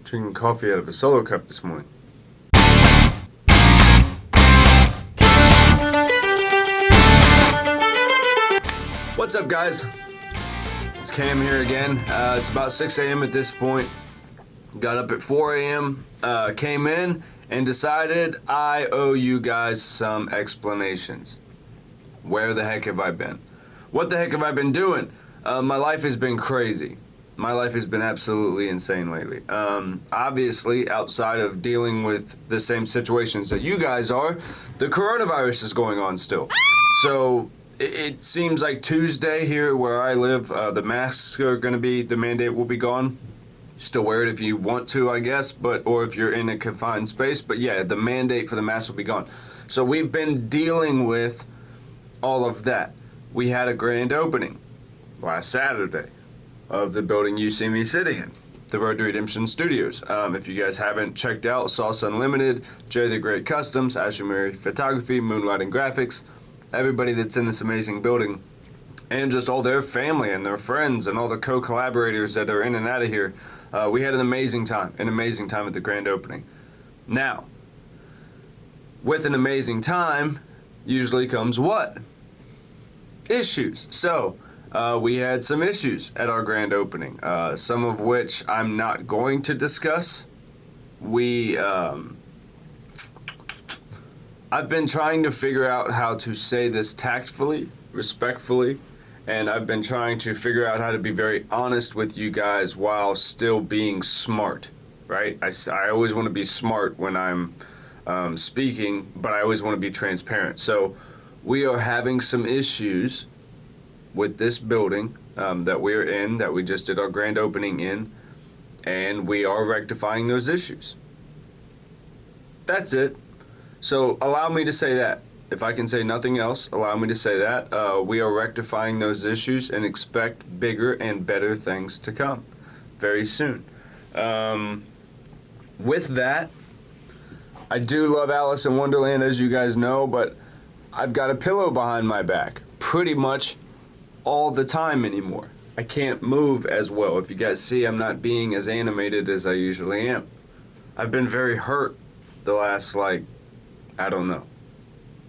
Drinking coffee out of a solo cup this morning. What's up, guys? It's Cam here again. It's about 6 a.m. at this point. Got up at 4 a.m., came in, and decided I owe you guys some explanations. Where the heck have I been? What the heck have I been doing? My life has been crazy. My life has been absolutely insane lately. Obviously, outside of dealing with the same situations that you guys are, the coronavirus is going on still. So it seems like Tuesday here where I live, the masks are going to be, the mandate will be gone. Still wear it if you want to, I guess, or if you're in a confined space. But yeah, the mandate for the mask will be gone. So we've been dealing with all of that. We had a grand opening last Saturday of the building you see me sitting in, the Road to Redemption Studios. If you guys haven't checked out Sauce Unlimited, Jay the Great Customs, Ashley Murray Photography, Moonlighting Graphics, everybody that's in this amazing building, and just all their family and their friends and all the co-collaborators that are in and out of here, we had an amazing time at the grand opening. Now, with an amazing time, usually comes what? Issues. So, we had some issues at our grand opening, some of which I'm not going to discuss. I've been trying to figure out how to say this tactfully, respectfully, and I've been trying to figure out how to be very honest with you guys while still being smart, right? I always want to be smart when I'm speaking, but I always want to be transparent. So we are having some issues with this building that we're in, that we just did our grand opening in, and we are rectifying those issues. That's it. So allow me to say that. If I can say nothing else, allow me to say that. We are rectifying those issues and expect bigger and better things to come very soon. With that, I do love Alice in Wonderland, as you guys know, but I've got a pillow behind my back pretty much all the time anymore. I can't move as well. If you guys see, I'm not being as animated as I usually am. I've been very hurt the last, I don't know,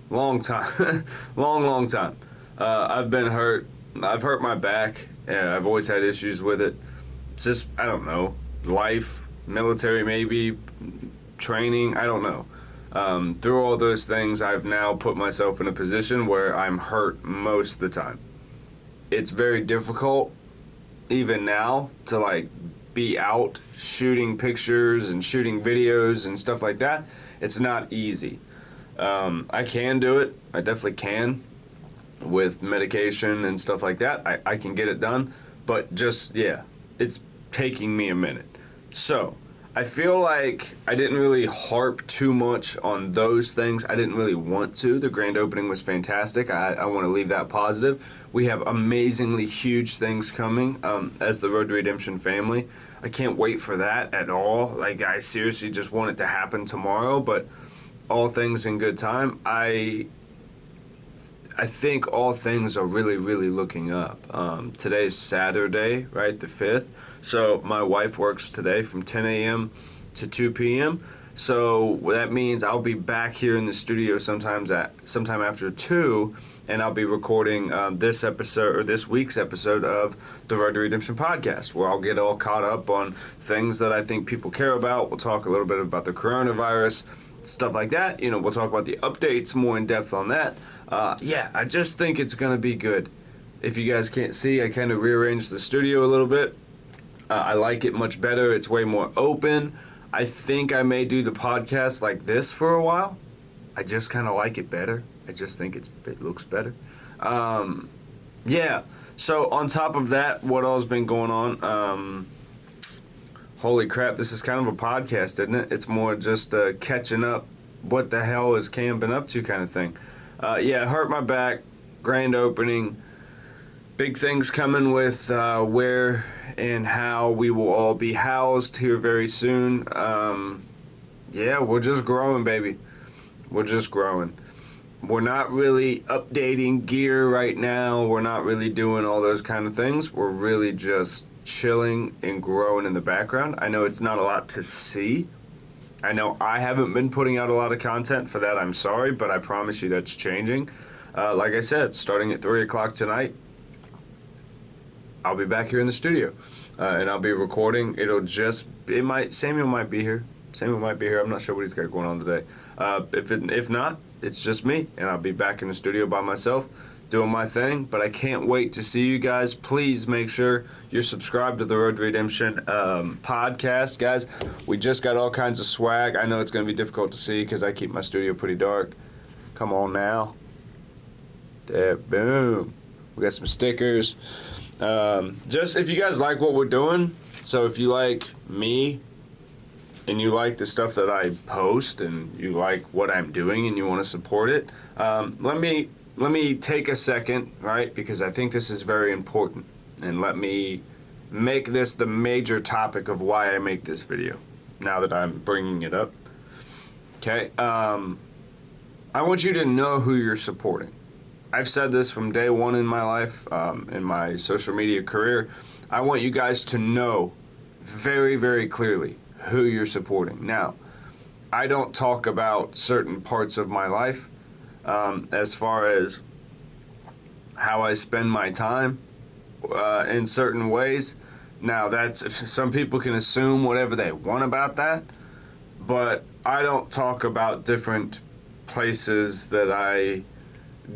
long time. long time. I've been hurt. I've hurt my back, and I've always had issues with it. It's just, I don't know, life, military maybe, training, I don't know. Through all those things, I've now put myself in a position where I'm hurt most of the time. It's very difficult, even now, to be out shooting pictures and shooting videos and stuff like that. It's not easy. I can do it. I definitely can. With medication and stuff like that, I can get it done. But just, yeah, it's taking me a minute. So, I feel like I didn't really harp too much on those things. I didn't really want to. The grand opening was fantastic. I want to leave that positive. We have amazingly huge things coming as the Road to Redemption family. I can't wait for that at all. I seriously just want it to happen tomorrow, but all things in good time. I think all things are really, really looking up. Today's Saturday, right, the 5th. So my wife works today from 10 a.m. to 2 p.m. So that means I'll be back here in the studio sometime after 2, and I'll be recording this week's episode of the Road to Redemption podcast, where I'll get all caught up on things that I think people care about. We'll talk a little bit about the coronavirus, stuff like that. We'll talk about the updates more in depth on that. I just think it's going to be good. If you guys can't see, I kind of rearranged the studio a little bit. I like it much better. It's way more open. I think I may do the podcast like this for a while. I just kind of like it better. I just think it looks better. So on top of that, what all's been going on? Holy crap, this is kind of a podcast, isn't it? It's more just catching up. What the hell has Cam been up to kind of thing. Hurt my back, grand opening, big things coming with where and how we will all be housed here very soon. We're just growing, baby. We're just growing. We're not really updating gear right now. We're not really doing all those kind of things. We're really just chilling and growing in the background. I know it's not a lot to see. I know I haven't been putting out a lot of content. For that, I'm sorry, but I promise you that's changing. Like I said, starting at 3 o'clock tonight, I'll be back here in the studio, and I'll be recording. Samuel might be here. I'm not sure what he's got going on today. If not, it's just me, and I'll be back in the studio by myself, doing my thing. But I can't wait to see you guys. Please make sure you're subscribed to the Road to Redemption podcast, guys. We just got all kinds of swag. I know it's going to be difficult to see because I keep my studio pretty dark. Come on now. There, boom. We got some stickers. Just if you guys like what we're doing, so if you like me and you like the stuff that I post and you like what I'm doing and you want to support it, let me take a second, right? Because I think this is very important, and let me make this the major topic of why I make this video. Now that I'm bringing it up, okay. I want you to know who you're supporting. I've said this from day one in my life, in my social media career. I want you guys to know very, very clearly who you're supporting. Now, I don't talk about certain parts of my life as far as how I spend my time in certain ways. Now, some people can assume whatever they want about that, but I don't talk about different places that I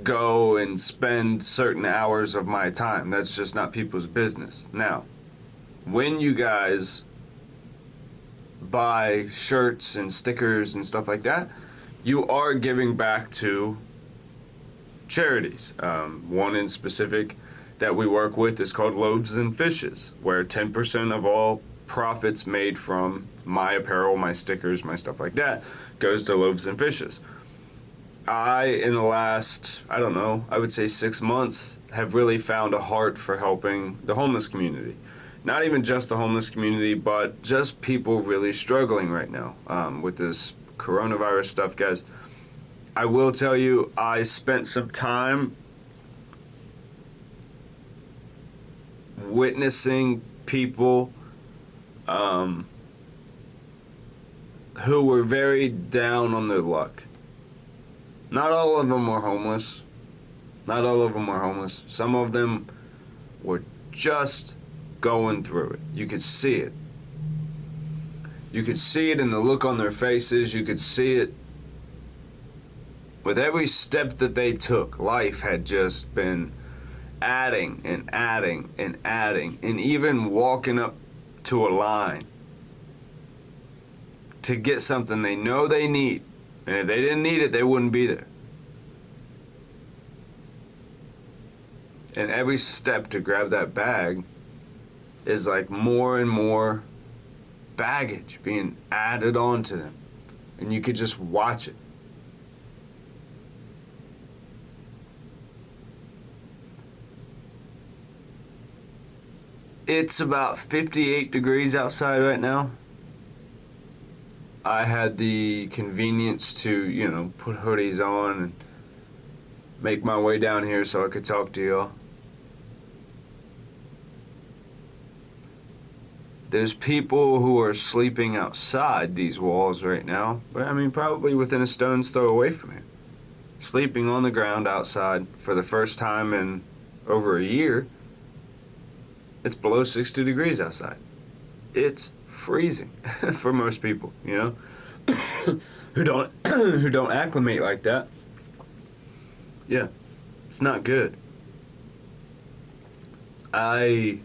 go and spend certain hours of my time. That's just not people's business. Now, when you guys buy shirts and stickers and stuff like that, you are giving back to charities. One in specific that we work with is called Loaves and Fishes, where 10% of all profits made from my apparel, my stickers, my stuff like that, goes to Loaves and Fishes. In the last, I would say 6 months, have really found a heart for helping the homeless community. Not even just the homeless community, but just people really struggling right now with this coronavirus stuff, guys. I will tell you, I spent some time witnessing people who were very down on their luck. Not all of them were homeless. Some of them were just going through it. You could see it. You could see it in the look on their faces. You could see it with every step that they took. Life had just been adding and adding and adding, and even walking up to a line to get something they know they need. And if they didn't need it, they wouldn't be there. And every step to grab that bag is like more and more baggage being added onto them. And you could just watch it. It's about 58 degrees outside right now. I had the convenience to, put hoodies on and make my way down here so I could talk to y'all. There's people who are sleeping outside these walls right now, but probably within a stone's throw away from here. Sleeping on the ground outside for the first time in over a year. It's below 60 degrees outside. It's freezing for most people, who don't acclimate like that. Yeah, it's not good. And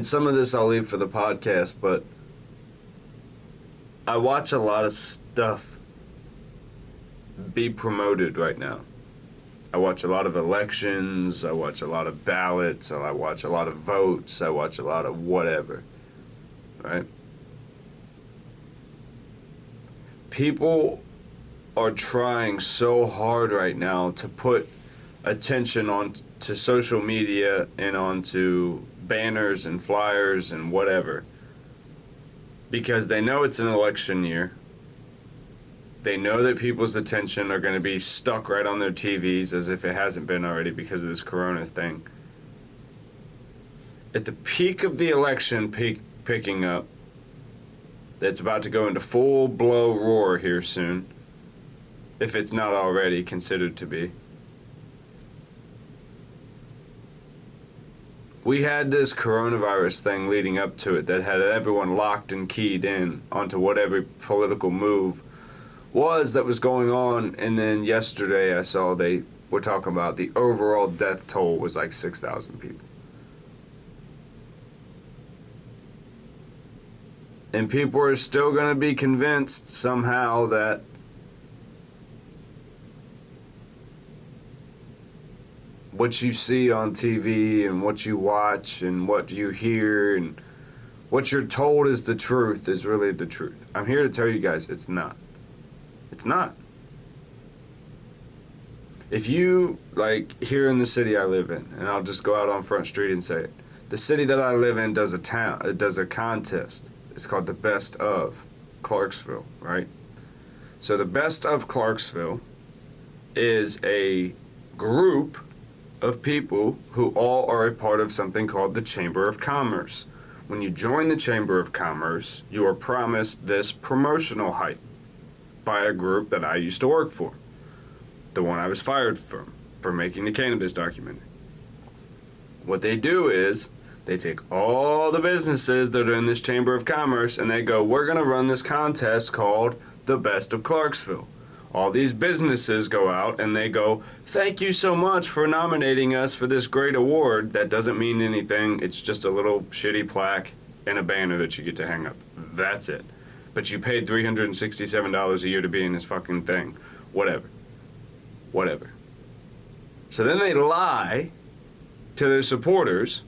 some of this I'll leave for the podcast, but I watch a lot of stuff be promoted right now. I watch a lot of elections, I watch a lot of ballots, I watch a lot of votes, I watch a lot of whatever, right? People are trying so hard right now to put attention on to social media and onto banners and flyers and whatever, because they know it's an election year. They know that people's attention are going to be stuck right on their TVs, as if it hasn't been already because of this corona thing. at the peak of the election picking up, that's about to go into full blow roar here soon, if it's not already considered to be. We had this coronavirus thing leading up to it that had everyone locked and keyed in onto what every political move was that was going on, and then yesterday I saw they were talking about the overall death toll was like 6,000 people. And people are still going to be convinced somehow that what you see on TV and what you watch and what you hear and what you're told is the truth is really the truth. I'm here to tell you guys it's not. It's not. If you, like here in the city I live in, and I'll just go out on Front Street and say it, the city that I live in does a contest. It's called the Best of Clarksville, right? So the Best of Clarksville is a group of people who all are a part of something called the Chamber of Commerce. When you join the Chamber of Commerce, you are promised this promotional hype by a group that I used to work for, the one I was fired from for making the cannabis documentary. What they do is they take all the businesses that are in this Chamber of Commerce and they go, we're going to run this contest called the Best of Clarksville. All these businesses go out and they go, thank you so much for nominating us for this great award. That doesn't mean anything. It's just a little shitty plaque and a banner that you get to hang up. That's it. But you paid $367 a year to be in this fucking thing. Whatever. So then they lie to their supporters,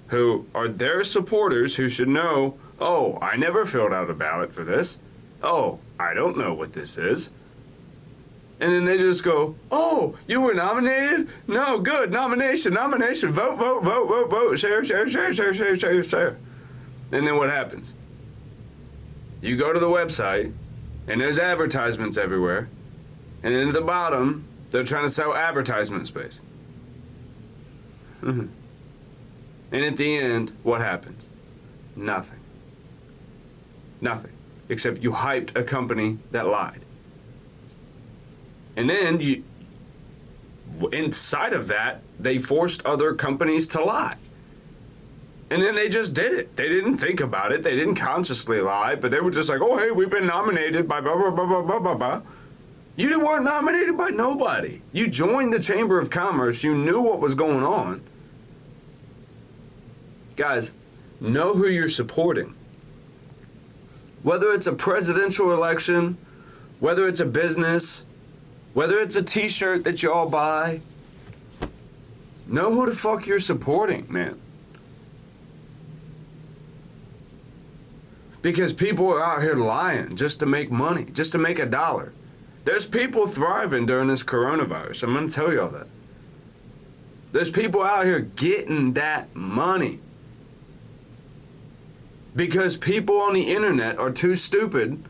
who are their supporters, who should know, oh, I never filled out a ballot for this. Oh, I don't know what this is. And then they just go, oh, you were nominated? No, good, nomination, vote, share. And then what happens? You go to the website, and there's advertisements everywhere. And then at the bottom, they're trying to sell advertisement space. And at the end, what happens? Nothing. Except you hyped a company that lied. And then you, inside of that, they forced other companies to lie. And then they just did it. They didn't think about it. They didn't consciously lie, but they were just like, oh, hey, we've been nominated by blah, blah, blah, blah, blah, blah, blah. You weren't nominated by nobody. You joined the Chamber of Commerce. You knew what was going on. Guys, know who you're supporting. Whether it's a presidential election, whether it's a business, whether it's a t-shirt that you all buy, know who the fuck you're supporting, man. Because people are out here lying just to make money, just to make $1. There's people thriving during this coronavirus. I'm going to tell you all that. There's people out here getting that money. Because people on the internet are too stupid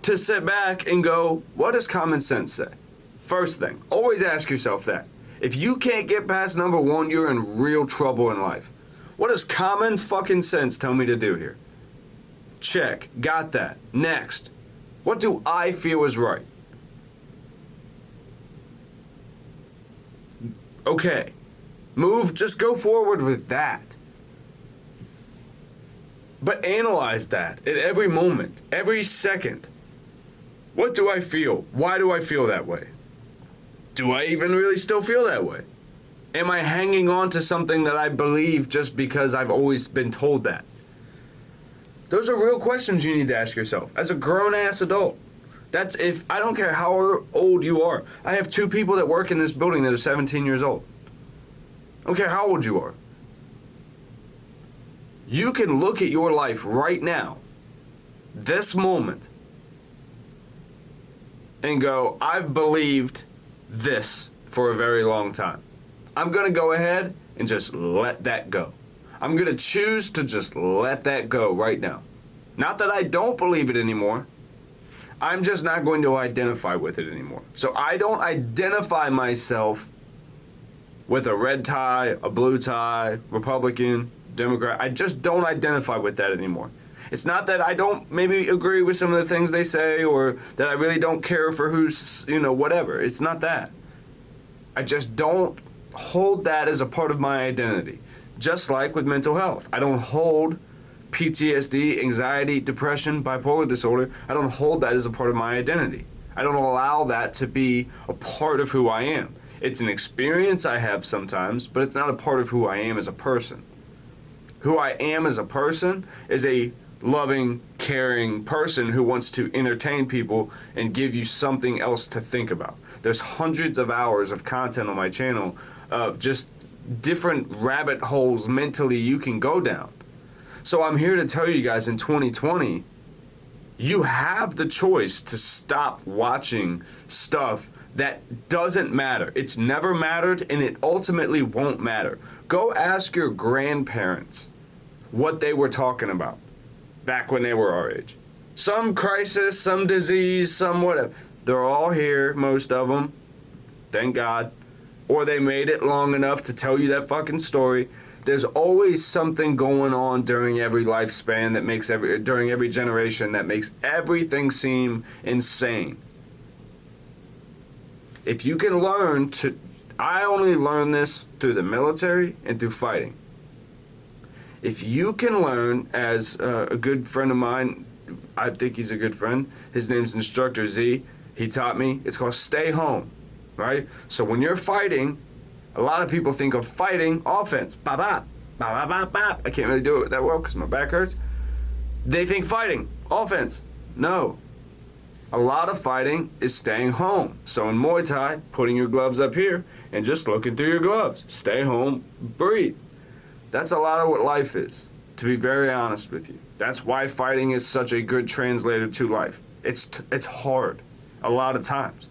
to sit back and go, what does common sense say? First thing, always ask yourself that. If you can't get past number one, you're in real trouble in life. What does common fucking sense tell me to do here? Check. Got that. Next. What do I feel is right? Okay. Just go forward with that. But analyze that at every moment, every second. What do I feel? Why do I feel that way? Do I even really still feel that way? Am I hanging on to something that I believe just because I've always been told that? Those are real questions you need to ask yourself as a grown-ass adult. That's if, I don't care how old you are. I have 2 people that work in this building that are 17 years old. I don't care how old you are. You can look at your life right now, this moment, and go, I've believed this for a very long time. I'm going to go ahead and just let that go. I'm going to choose to just let that go right now. Not that I don't believe it anymore. I'm just not going to identify with it anymore. So I don't identify myself with a red tie, a blue tie, Republican, Democrat. I just don't identify with that anymore. It's not that I don't maybe agree with some of the things they say or that I really don't care for who's, whatever. It's not that. I just don't hold that as a part of my identity. Just like with mental health. I don't hold PTSD, anxiety, depression, bipolar disorder. I don't hold that as a part of my identity. I don't allow that to be a part of who I am. It's an experience I have sometimes, but it's not a part of who I am as a person. Who I am as a person is a loving, caring person who wants to entertain people and give you something else to think about. There's hundreds of hours of content on my channel of just different rabbit holes mentally you can go down. So I'm here to tell you guys in 2020, you have the choice to stop watching stuff that doesn't matter. It's never mattered and it ultimately won't matter. Go ask your grandparents what they were talking about back when they were our age. Some crisis, some disease, some whatever. They're all here, most of them. Thank God. Or they made it long enough to tell you that fucking story. There's always something going on during every lifespan that makes during every generation that makes everything seem insane. If you can learn to, I only learned this through the military and through fighting. If you can learn, as a good friend of mine, I think he's a good friend, his name's Instructor Z, he taught me, it's called stay home, right? So when you're fighting, a lot of people think of fighting offense, bop, bop, bop, bop, bop, bop. I can't really do it that well because my back hurts. They think fighting, offense. No. A lot of fighting is staying home. So in Muay Thai, putting your gloves up here and just looking through your gloves. Stay home, breathe. That's a lot of what life is, to be very honest with you. That's why fighting is such a good translator to life. It's hard, a lot of times.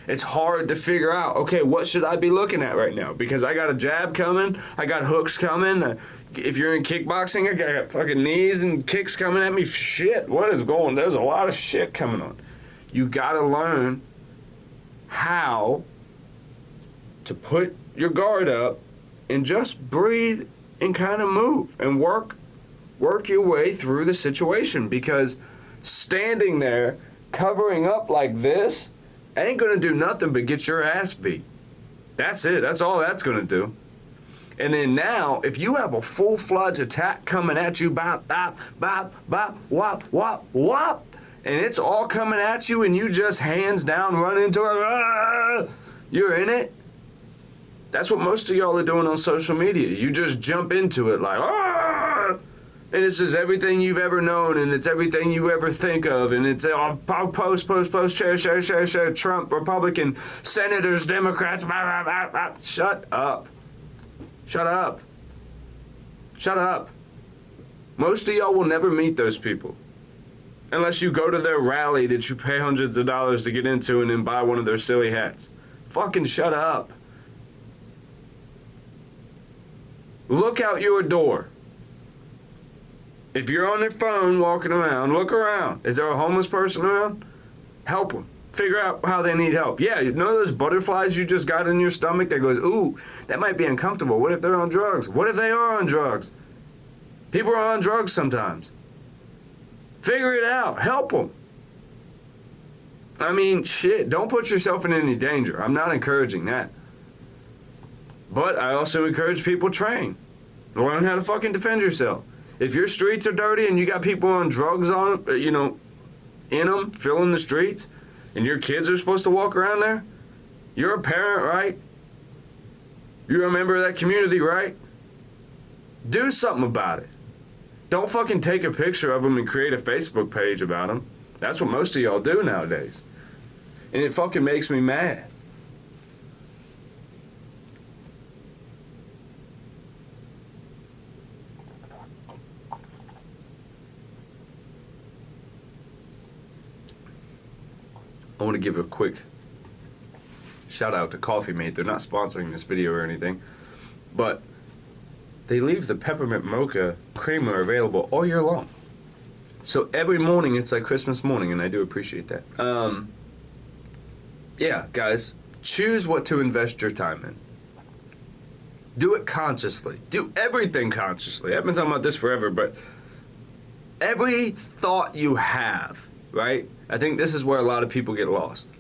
It's hard to figure out, okay, what should I be looking at right now? Because I got a jab coming, I got hooks coming. If you're in kickboxing, I got fucking knees and kicks coming at me. Shit, what is going on? There's a lot of shit coming on. You gotta learn how to put your guard up and just breathe and kind of move and work your way through the situation, because standing there covering up like this ain't gonna do nothing but get your ass beat. That's it. That's all that's gonna do. And then now, if you have a full-fledged attack coming at you, bop, bop, bop, bop, wop, wop, wop, and it's all coming at you and you just hands down run into it, you're in it. That's what most of y'all are doing on social media. You just jump into it like, and it's just everything you've ever known, and it's everything you ever think of, and it's all post, share, Trump, Republican, senators, Democrats, blah, blah, blah, blah. Shut up. Shut up. Shut up. Most of y'all will never meet those people unless you go to their rally that you pay hundreds of dollars to get into and then buy one of their silly hats. Fucking shut up. Look out your door. If you're on your phone walking around, look around. Is there a homeless person around? Help them. Figure out how they need help. Yeah, you know those butterflies you just got in your stomach that goes, ooh, that might be uncomfortable. What if they're on drugs? What if they are on drugs? People are on drugs sometimes. Figure it out. Help them. I mean, shit, don't put yourself in any danger. I'm not encouraging that. But I also encourage people train. Learn how to fucking defend yourself. If your streets are dirty and you got people on drugs on, in them, filling the streets, and your kids are supposed to walk around there, you're a parent, right? You're a member of that community, right? Do something about it. Don't fucking take a picture of them and create a Facebook page about them. That's what most of y'all do nowadays. And it fucking makes me mad. I want to give a quick shout out to Coffee Mate. They're not sponsoring this video or anything, but they leave the peppermint mocha creamer available all year long. So every morning it's like Christmas morning, and I do appreciate that. Yeah, guys, choose what to invest your time in. Do it consciously. Do everything consciously. I've been talking about this forever, but every thought you have, right? I think this is where a lot of people get lost.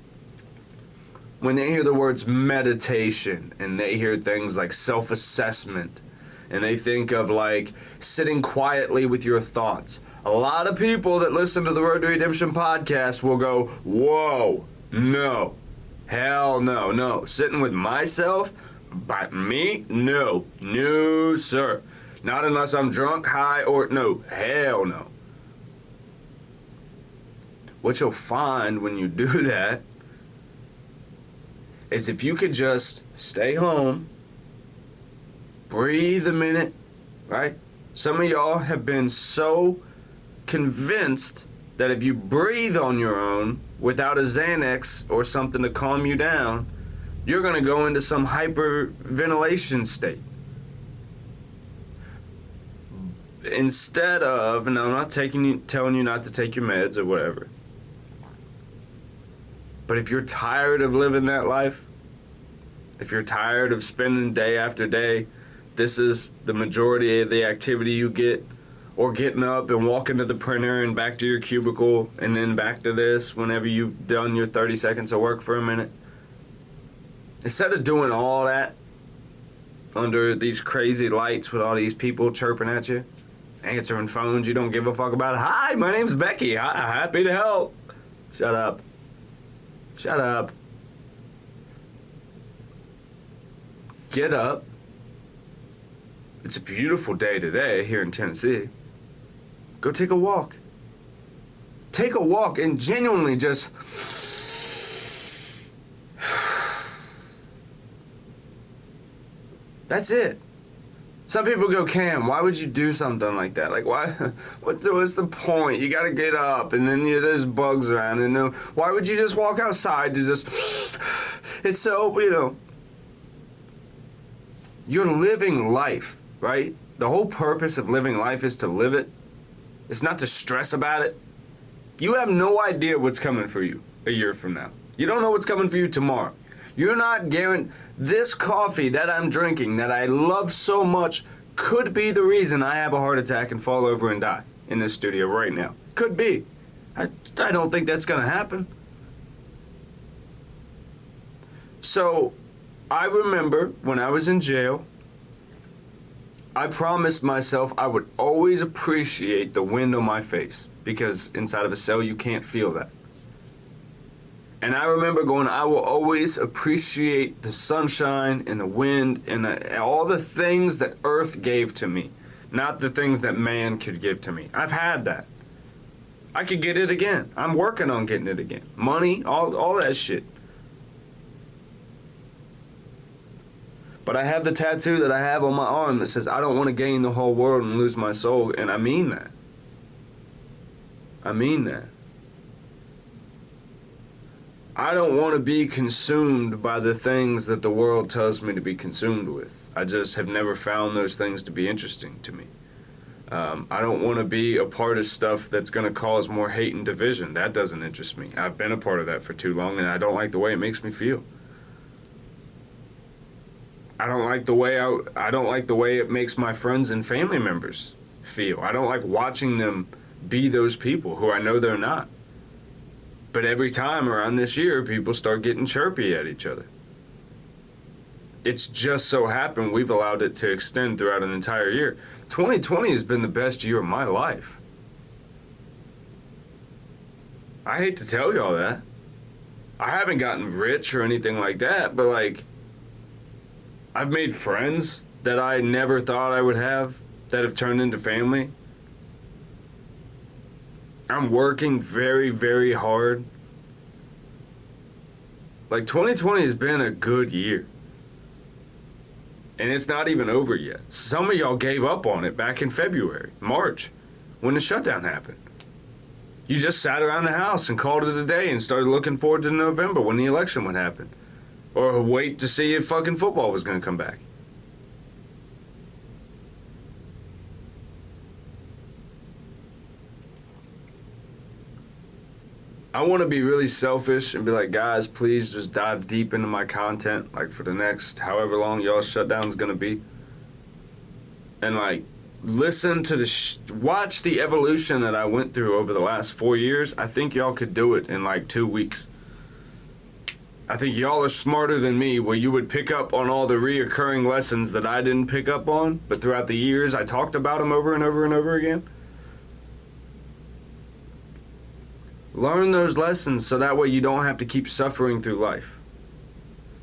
When they hear the words meditation and they hear things like self-assessment and they think of like sitting quietly with your thoughts, a lot of people that listen to the Road to Redemption podcast will go, whoa, no, hell no, no. Sitting with myself, by me, no, no, sir. Not unless I'm drunk, high, or no, hell no. What you'll find when you do that is if you could just stay home, breathe a minute, right? Some of y'all have been so convinced that if you breathe on your own without a Xanax or something to calm you down, you're going to go into some hyperventilation state. Instead of, and I'm not telling you not to take your meds or whatever, but if you're tired of living that life, if you're tired of spending day after day, this is the majority of the activity you get, or getting up and walking to the printer and back to your cubicle and then back to this whenever you've done your 30 seconds of work for a minute. Instead of doing all that under these crazy lights with all these people chirping at you, answering phones you don't give a fuck about. Hi, my name's Becky. Happy to help. Shut up. Shut up. Get up. It's a beautiful day today here in Tennessee. Go take a walk. Take a walk and genuinely just... That's it. Some people go, Cam, why would you do something like that? Like, why? What's the point? You got to get up, and then there's bugs around, and why would you just walk outside to just... It's so, you're living life, right? The whole purpose of living life is to live it. It's not to stress about it. You have no idea what's coming for you a year from now. You don't know what's coming for you tomorrow. You're not guaranteed. This coffee that I'm drinking that I love so much could be the reason I have a heart attack and fall over and die in this studio right now. Could be. I don't think that's going to happen. So, I remember when I was in jail, I promised myself I would always appreciate the wind on my face, because inside of a cell you can't feel that. And I remember going, I will always appreciate the sunshine and the wind and all the things that earth gave to me, not the things that man could give to me. I've had that. I could get it again. I'm working on getting it again. Money, all that shit. But I have the tattoo that I have on my arm that says, I don't want to gain the whole world and lose my soul. And I mean that. I mean that. I don't want to be consumed by the things that the world tells me to be consumed with. I just have never found those things to be interesting to me. I don't want to be a part of stuff that's going to cause more hate and division. That doesn't interest me. I've been a part of that for too long, and I don't like the way it makes me feel. I don't like the way it makes my friends and family members feel. I don't like watching them be those people who I know they're not. But every time around this year, people start getting chirpy at each other. It's just so happened we've allowed it to extend throughout an entire year. 2020 has been the best year of my life. I hate to tell y'all that. I haven't gotten rich or anything like that, but like, I've made friends that I never thought I would have that have turned into family. I'm working very, very hard. Like, 2020 has been a good year. And it's not even over yet. Some of y'all gave up on it back in February, March, when the shutdown happened. You just sat around the house and called it a day and started looking forward to November when the election would happen. Or wait to see if fucking football was going to come back. I want to be really selfish and be like, guys, please just dive deep into my content, like for the next however long y'all shutdown's gonna be, and like listen to watch the evolution that I went through over the last 4 years. I think y'all could do it in like 2 weeks. I think y'all are smarter than me, where you would pick up on all the reoccurring lessons that I didn't pick up on, but throughout the years I talked about them over and over and over again. Learn those lessons so that way you don't have to keep suffering through life.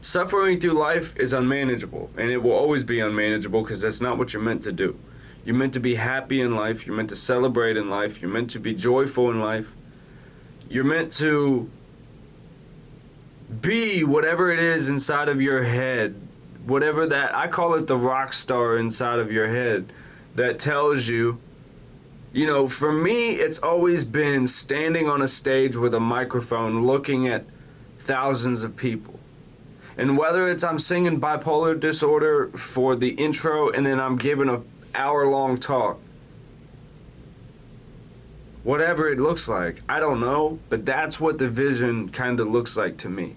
Suffering through life is unmanageable, and it will always be unmanageable because that's not what you're meant to do. You're meant to be happy in life. You're meant to celebrate in life. You're meant to be joyful in life. You're meant to be whatever it is inside of your head, whatever that, I call it the rock star inside of your head that tells you. You know, for me, it's always been standing on a stage with a microphone looking at thousands of people. And whether it's I'm singing Bipolar Disorder for the intro and then I'm giving an hour-long talk, whatever it looks like, I don't know, but that's what the vision kind of looks like to me.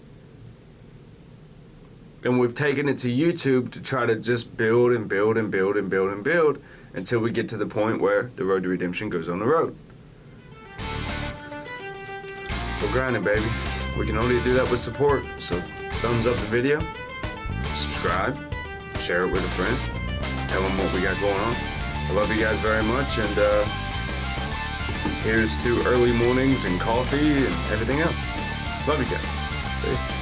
And we've taken it to YouTube to try to just build and build and build and build and build until we get to the point where the road to redemption goes on the road. We're grinding, baby. We can only do that with support. So thumbs up the video, subscribe, share it with a friend, tell them what we got going on. I love you guys very much, and here's to early mornings and coffee and everything else. Love you guys. See you.